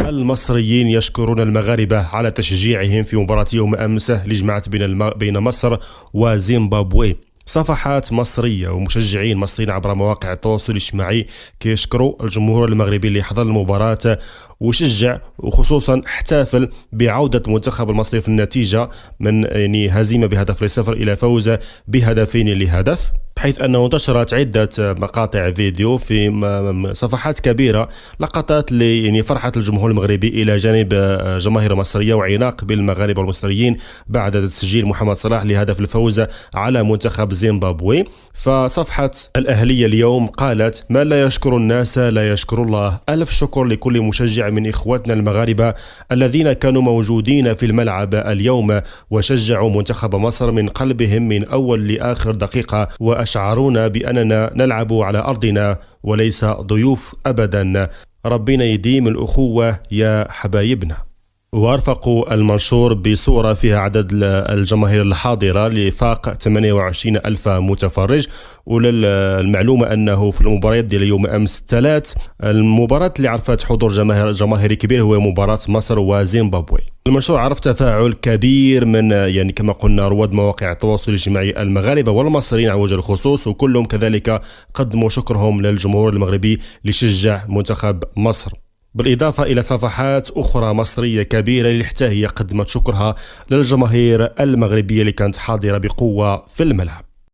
المصريين يشكرون المغاربة على تشجيعهم في مباراة يوم أمس اللي جمعت بين مصر وزيمبابوي. صفحات مصرية ومشجعين مصريين عبر مواقع التواصل الاجتماعي كيشكروا الجمهور المغربي اللي حضر المباراة وشجع، وخصوصا احتفل بعودة المنتخب المصري في النتيجة من هزيمة ب1-0 إلى فوز ب2-0، بحيث أنه انتشرت عدة مقاطع فيديو في صفحات كبيرة، لقطات فرحة الجمهور المغربي إلى جانب جماهير مصرية وعناق بالمغاربة والمصريين بعد تسجيل محمد صلاح لهدف الفوز على منتخب زيمبابوي. فصفحة الأهلية اليوم قالت: ما لا يشكر الناس لا يشكر الله. ألف شكر لكل مشجع من إخواتنا المغاربة الذين كانوا موجودين في الملعب اليوم وشجعوا منتخب مصر من قلبهم من أول لآخر دقيقة، وأشعرونا بأننا نلعب على أرضنا وليس ضيوف أبدا. ربنا يديم الأخوة يا حبايبنا. وأرفقوا المنشور بصورة فيها عدد الجماهير الحاضرة لفاق 28 ألف متفرج. وللمعلومة أنه في المباريات ديال يوم أمس الثلاث، المباراة اللي عرفت حضور جماهيري كبير هو مباراة مصر وزيمبابوي. المنشور عرف تفاعل كبير من كما قلنا رواد مواقع التواصل الاجتماعي المغاربة والمصريين على وجه الخصوص، وكلهم كذلك قدموا شكرهم للجمهور المغربي لشجع منتخب مصر، بالإضافة إلى صفحات أخرى مصرية كبيرة اللي حتى هي قدمت شكرها للجماهير المغربية اللي كانت حاضرة بقوة في الملعب.